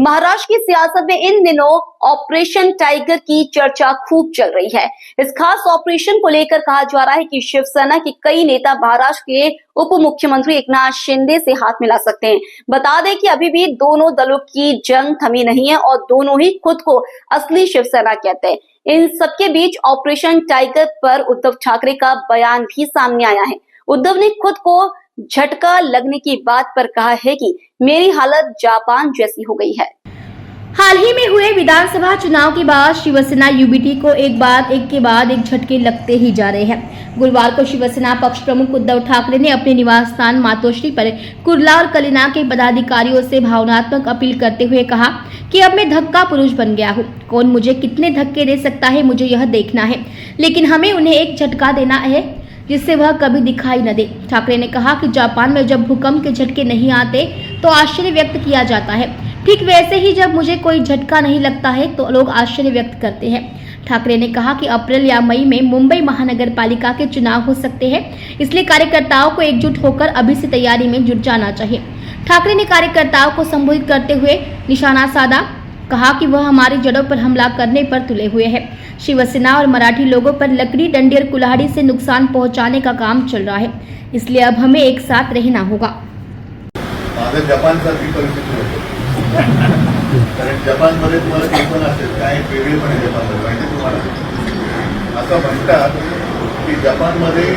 महाराष्ट्र की सियासत में इन दिनों ऑपरेशन टाइगर की चर्चा खूब चल रही है। इस खास ऑपरेशन को लेकर कहा जा रहा है कि शिवसेना के कई नेता महाराष्ट्र के उप मुख्यमंत्री एकनाथ शिंदे से हाथ मिला सकते हैं। बता दें कि अभी भी दोनों दलों की जंग थमी नहीं है और दोनों ही खुद को असली शिवसेना कहते हैं। इन सबके बीच ऑपरेशन टाइगर पर उद्धव ठाकरे का बयान भी सामने आया है। उद्धव ने खुद को झटका लगने की बात पर कहा है कि मेरी हालत जापान जैसी हो गई है। हाल ही में हुए विधानसभा चुनाव के बाद शिवसेना यूबीटी को एक के बाद एक झटके लगते ही जा रहे हैं। गुरुवार को शिवसेना पक्ष प्रमुख उद्धव ठाकरे ने अपने निवास स्थान मातोश्री पर कुर्ला और कलिना के पदाधिकारियों से भावनात्मक अपील करते हुए कहा कि अब मैं धक्का पुरुष बन गया हूँ। कौन मुझे कितने धक्के दे सकता है मुझे यह देखना है, लेकिन हमें उन्हें एक झटका देना है जिससे वह कभी दिखाई न दे। ठाकरे ने कहा कि जापान में जब भूकंप के झटके नहीं आते तो आश्चर्य व्यक्त किया जाता है, ठीक वैसे ही जब मुझे कोई झटका नहीं लगता है तो लोग आश्चर्य व्यक्त करते हैं। ठाकरे ने कहा कि अप्रैल या मई में मुंबई महानगर पालिका के चुनाव हो सकते हैं, इसलिए कार्यकर्ताओं को एकजुट होकर अभी से तैयारी में जुट जाना चाहिए। ठाकरे ने कार्यकर्ताओं को संबोधित करते हुए निशाना साधा, कहा कि वह हमारी जड़ों पर हमला करने पर तुले हुए हैं। शिवसेना और मराठी लोगों पर लकड़ी, डंडी और कुल्हाड़ी से नुकसान पहुंचाने का काम चल रहा है, इसलिए अब हमें एक साथ रहना होगा। कारण जपानमध्ये तुम्हाला ते पण असेल काय वेगळे पण आहे जपानमध्ये माहिती तुम्हाला असं म्हणतात की जपानमध्ये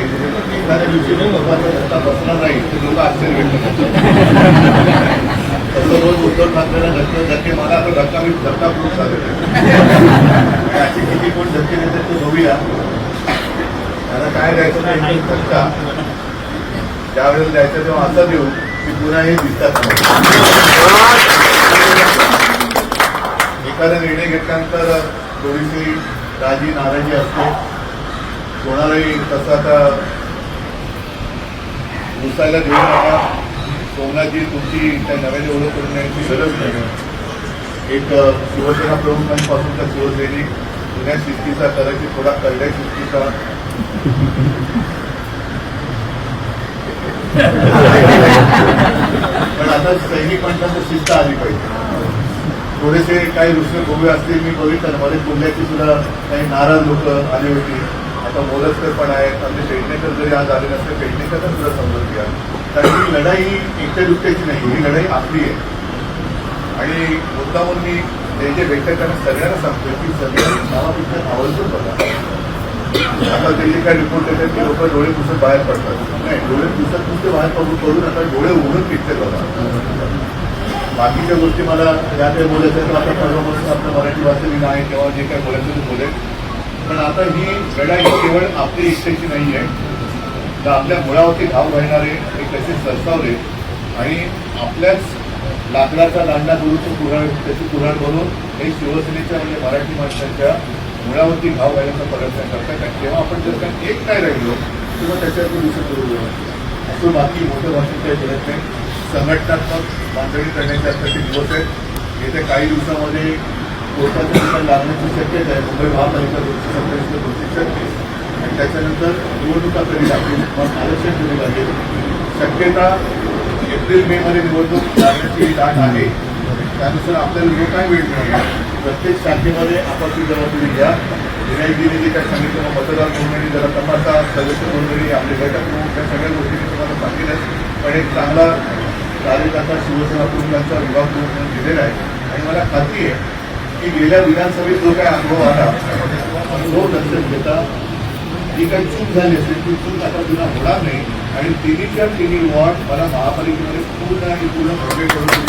एखाद्या दिवशी लोकांचा धक्का बसला नाही तर लोक आश्चर्य व्यक्त करतात। तसं रोज उद्धव ठाकरेला धक्के मला आता धक्का खूप झाले असे किती कोण धक्के देतात ते बघूया। त्याला काय द्यायचं नाही धक्का ज्यावेळेला द्यायचं तेव्हा असं देऊ की पुन्हा हे दिसतात। एखादा निर्णय घेतल्यानंतर थोडीशी राजी नाराजी असते कोणालाही तसं आता घुसायला देऊ नका। सोमनाथजी तुमची त्या नव्याने ओळख करून द्यायची गरज नाही। एक शिवसेना प्रमुखांपासून तर शिवसैनिक जुन्या शिस्तीचा कदाचित थोडा करड्या शिस्तीचा पण आता सैनिकांना शिस्त आली पाहिजे। थोडेसे काही रुसवे गोवे असतील मी बघितलं मध्ये पुण्याची सुद्धा काही नाराज लोक आली होती। आता मोलस्कर पण आहेत, आमचे पेडणेकर जरी आज आले नसते पेडणेकरचा सुद्धा समजून घ्या, कारण ही लढाई एकट्या दुसऱ्याची नाही, ही लढाई आपली आहे। आणि मुद्दामून मी जे भेटतात त्यांना सगळ्यांना सांगतो की सगळ्यांनी नावापेक्षा आवर्जून बघा। आता ते जे काही रिपोर्ट येतात ते लोक डोळे पुसत बाहेर पडतात, नाही डोळे पुसत नुसते बाहेर पडून आता डोळे उघडून पिकते बघा। बाकीच्या गोष्टी मला ज्या काही बोलायचं आहे आता परवापासून आपल्या मराठी भाषेने नाही किंवा जे काही बोलायचं ते बोलेल, पण आता ही लढाई केवळ आपली इच्छेची नाही आहे, तर आपल्या मुळावरती घाव घालणारे एक कसे सरसावले आणि आपल्याच लाकडाचा दांडा गुरुचं कुऱ्हाड त्याची कुऱ्हाड बनवून हे शिवसेनेच्या म्हणजे मराठी माणसांच्या मुळावरती घाव घालण्याचा प्रयत्न करतात। कारण जेव्हा आपण जर का एक नाही राहिलो किंवा त्याच्यातून दिसत करू असं बाकी मोठ्या भाषेत काही बोलत नाही। संघटनात्मक बांधणी करण्याच्यासाठी दिवस आहेत। येत्या काही दिवसामध्ये कोर्टाचं निकाल लागण्याची शक्यता आहे। मुंबई महापालिका 227 आणि त्याच्यानंतर निवडणुका कधी लागतील, मग आरक्षण कधी लागेल। शक्यता एप्रिल मे मध्ये निवडणूक लागण्याची दाट आहे। त्यानुसार आपल्याला जो काय वेळ मिळाला प्रत्येक शाखेमध्ये आपापली जबाबदारी घ्या। विनायकजीने जे काय सांगितलं मतदार नोंदणी जरा तपासा, सदस्य नोंदणी, आपले गटक प्रमुख या सगळ्या गोष्टी तुम्हाला सांगितल्या, पण एक चांगला कार्यकर्ता शिवसेना प्रमुखांचा विभाग म्हणून दिलेला आहे। आणि मला खात्री आहे की गेल्या विधानसभेत जो काय अनुभव आला तो लक्षात घेता जी काही चूक झाली असेल ती चूक आता पुन्हा होणार नाही आणि तिन्हीच्या तिन्ही वॉर्ड मला महापालिकेमध्ये पूर्ण आणि पूर्ण भव्य करून